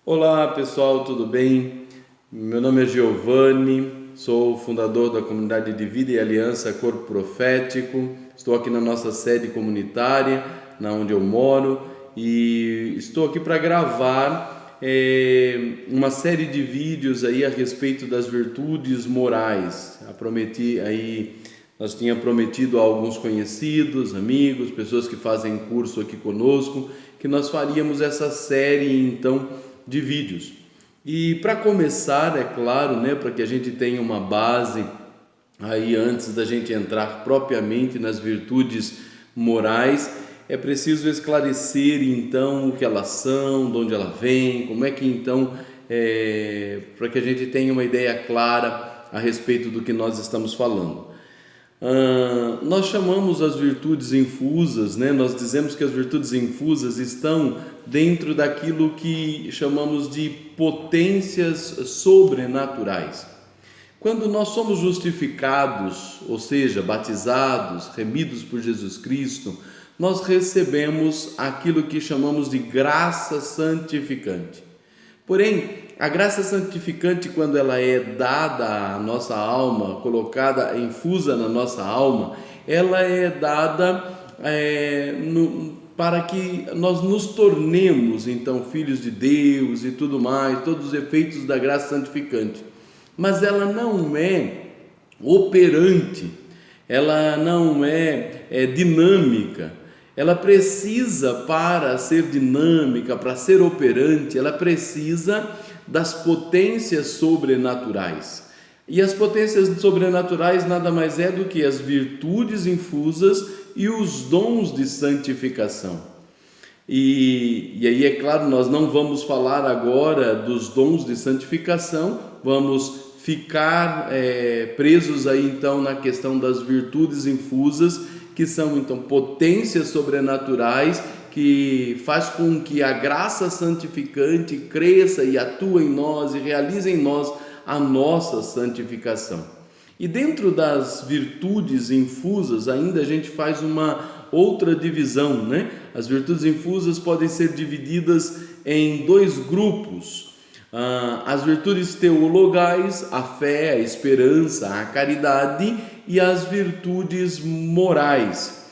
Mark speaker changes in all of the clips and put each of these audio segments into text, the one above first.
Speaker 1: Olá pessoal, tudo bem? Meu nome é Giovanni, sou o fundador da comunidade de Vida e Aliança Corpo Profético. Estou aqui na nossa sede comunitária, na onde eu moro, e estou aqui para gravar uma série de vídeos aí a respeito das virtudes morais. Nós tínhamos prometido a alguns conhecidos, amigos, pessoas que fazem curso aqui conosco, que nós faríamos essa série então de vídeos. E para começar, é claro, né, para que a gente tenha uma base aí antes da gente entrar propriamente nas virtudes morais, é preciso esclarecer então o que elas são, de onde ela vem, como é que então, para que a gente tenha uma ideia clara a respeito do que nós estamos falando. Nós chamamos as virtudes infusas, né? Nós dizemos que as virtudes infusas estão dentro daquilo que chamamos de potências sobrenaturais. Quando nós somos justificados, ou seja, batizados, remidos por Jesus Cristo, nós recebemos aquilo que chamamos de graça santificante. Porém, a graça santificante, quando ela é dada à nossa alma, colocada, infusa na nossa alma, ela é dada para que nós nos tornemos, então, filhos de Deus e tudo mais, todos os efeitos da graça santificante. Mas ela não é operante, ela não é dinâmica. Ela precisa, para ser dinâmica, para ser operante, ela precisa das potências sobrenaturais. E as potências sobrenaturais nada mais é do que as virtudes infusas e os dons de santificação. E aí, é claro, nós não vamos falar agora dos dons de santificação, vamos ficar presos aí então na questão das virtudes infusas, que são então potências sobrenaturais que faz com que a graça santificante cresça e atue em nós e realize em nós a nossa santificação. E dentro das virtudes infusas ainda a gente faz uma outra divisão, né? As virtudes infusas podem ser divididas em dois grupos. As virtudes teologais, a fé, a esperança, a caridade, e as virtudes morais.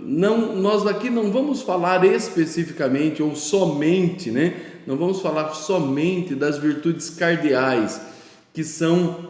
Speaker 1: Nós aqui não vamos falar especificamente ou somente, né? Não vamos falar somente das virtudes cardeais, que são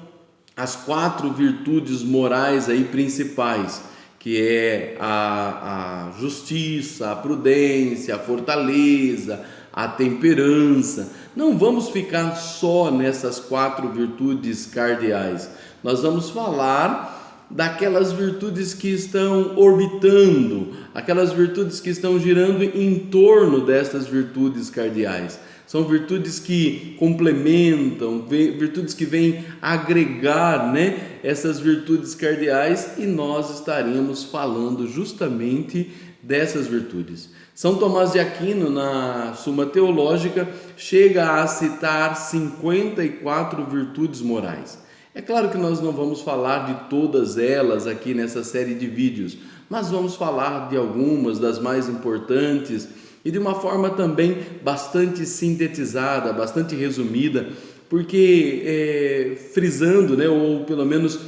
Speaker 1: as 4 virtudes morais aí principais, que é a justiça, a prudência, a fortaleza, a temperança. Não vamos ficar só nessas 4 virtudes cardeais. Nós vamos falar daquelas virtudes que estão orbitando, aquelas virtudes que estão girando em torno dessas virtudes cardeais. São virtudes que complementam, virtudes que vêm agregar, né, essas virtudes cardeais, e nós estaremos falando justamente dessas virtudes. São Tomás de Aquino, na Suma Teológica, chega a citar 54 virtudes morais. É claro que nós não vamos falar de todas elas aqui nessa série de vídeos, mas vamos falar de algumas das mais importantes e de uma forma também bastante sintetizada, bastante resumida, porque frisando, né, ou pelo menos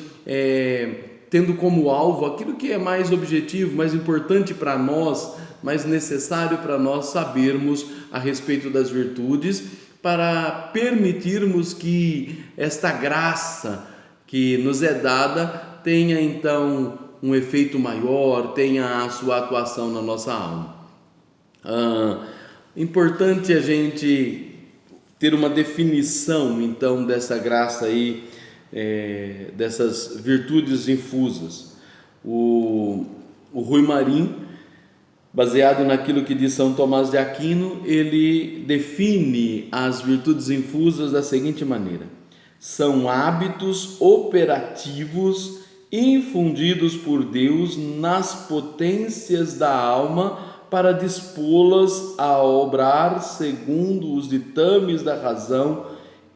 Speaker 1: tendo como alvo aquilo que é mais objetivo, mais importante para nós, mais necessário para nós sabermos a respeito das virtudes, para permitirmos que esta graça que nos é dada tenha então um efeito maior, tenha a sua atuação na nossa alma. Importante a gente ter uma definição então dessa graça aí, dessas virtudes infusas. O Rui Marim, baseado naquilo que diz São Tomás de Aquino, ele define as virtudes infusas da seguinte maneira: são hábitos operativos infundidos por Deus nas potências da alma para dispô-las a obrar segundo os ditames da razão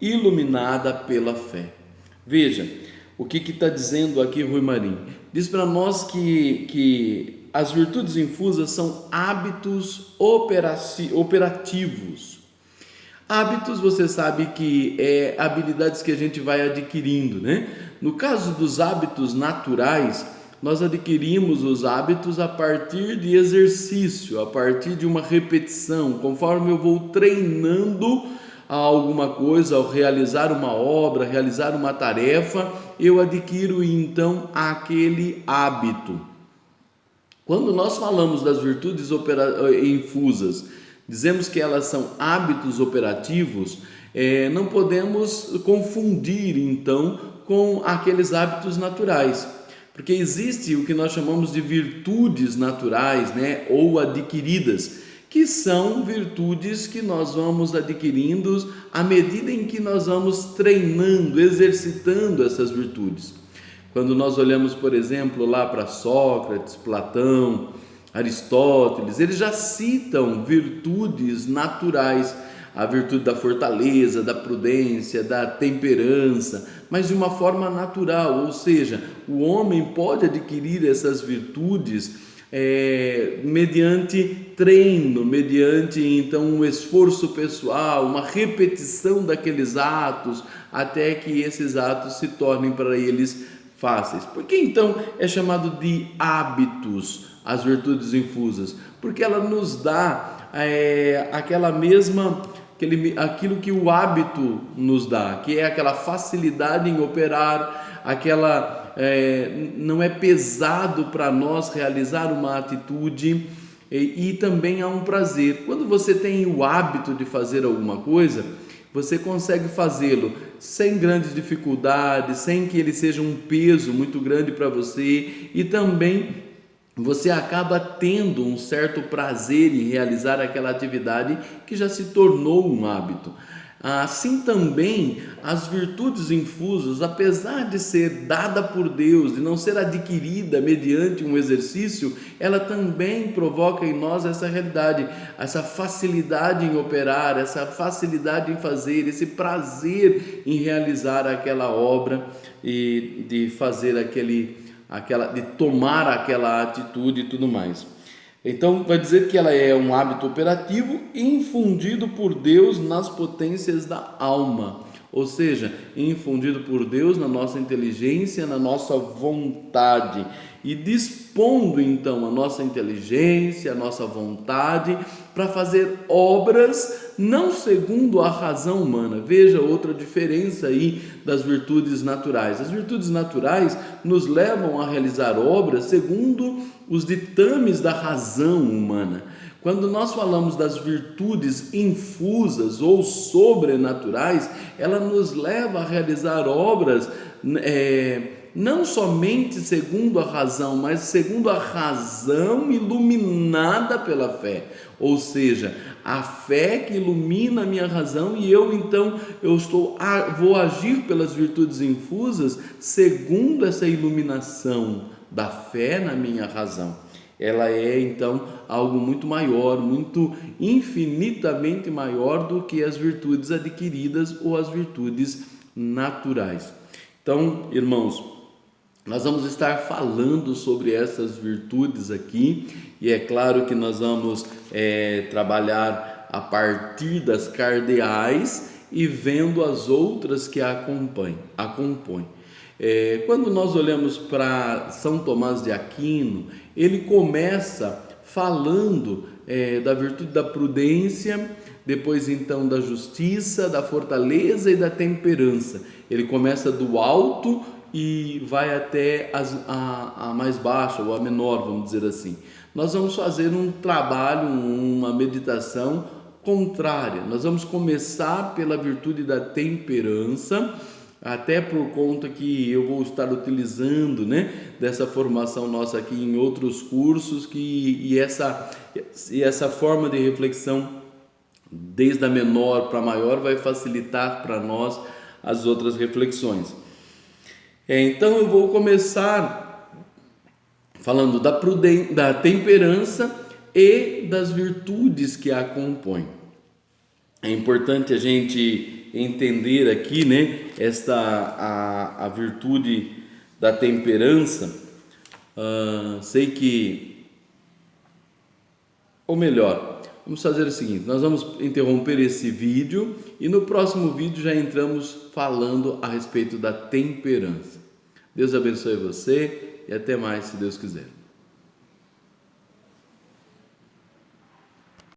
Speaker 1: iluminada pela fé. Veja, o que está dizendo aqui Rui Marim? Diz para nós que as virtudes infusas são hábitos operativos. Hábitos, você sabe que é habilidades que a gente vai adquirindo, né? No caso dos hábitos naturais, nós adquirimos os hábitos a partir de exercício, a partir de uma repetição, conforme eu vou treinando a alguma coisa, ao realizar uma obra, realizar uma tarefa, eu adquiro então aquele hábito. Quando nós falamos das virtudes infusas, dizemos que elas são hábitos operativos, não podemos confundir então com aqueles hábitos naturais, porque existe o que nós chamamos de virtudes naturais, né, ou adquiridas, que são virtudes que nós vamos adquirindo à medida em que nós vamos treinando, exercitando essas virtudes. Quando nós olhamos, por exemplo, lá para Sócrates, Platão, Aristóteles, eles já citam virtudes naturais, a virtude da fortaleza, da prudência, da temperança, mas de uma forma natural, ou seja, o homem pode adquirir essas virtudes mediante treino, mediante então um esforço pessoal, uma repetição daqueles atos, até que esses atos se tornem para eles fáceis. Por que então é chamado de hábitos as virtudes infusas? Porque ela nos dá aquilo que o hábito nos dá, que é aquela facilidade em operar, não é pesado para nós realizar uma atitude, e também há um prazer. Quando você tem o hábito de fazer alguma coisa, você consegue fazê-lo sem grandes dificuldades, sem que ele seja um peso muito grande para você, e também você acaba tendo um certo prazer em realizar aquela atividade que já se tornou um hábito. Assim também as virtudes infusas, apesar de ser dada por Deus, de não ser adquirida mediante um exercício, ela também provoca em nós essa realidade, essa facilidade em operar, essa facilidade em fazer, esse prazer em realizar aquela obra e de fazer de tomar aquela atitude e tudo mais. Então, vai dizer que ela é um hábito operativo infundido por Deus nas potências da alma, ou seja, infundido por Deus na nossa inteligência, na nossa vontade, e dispondo então a nossa inteligência, a nossa vontade para fazer obras não segundo a razão humana. Veja outra diferença aí das virtudes naturais. As virtudes naturais nos levam a realizar obras segundo os ditames da razão humana. Quando nós falamos das virtudes infusas ou sobrenaturais, ela nos leva a realizar obras não somente segundo a razão, mas segundo a razão iluminada pela fé. Ou seja, a fé que ilumina a minha razão, e vou agir pelas virtudes infusas segundo essa iluminação da fé na minha razão. Ela é então algo muito maior, muito infinitamente maior do que as virtudes adquiridas ou as virtudes naturais. Então, irmãos, nós vamos estar falando sobre essas virtudes aqui, e é claro que nós vamos trabalhar a partir das cardeais e vendo as outras que a compõem. Quando nós olhamos para São Tomás de Aquino, ele começa falando da virtude da prudência, depois então da justiça, da fortaleza e da temperança. Ele começa do alto e vai até a mais baixa, ou a menor, vamos dizer assim. Nós vamos fazer um trabalho, uma meditação contrária. Nós vamos começar pela virtude da temperança, até por conta que eu vou estar utilizando, dessa formação nossa aqui em outros cursos, e essa forma de reflexão, desde a menor para a maior, vai facilitar para nós as outras reflexões. Então eu vou começar falando da temperança e das virtudes que a compõem. É importante a gente entender aqui, a virtude da temperança. Ou melhor, vamos fazer o seguinte, nós vamos interromper esse vídeo e no próximo vídeo já entramos falando a respeito da temperança. Deus abençoe você e até mais, se Deus quiser.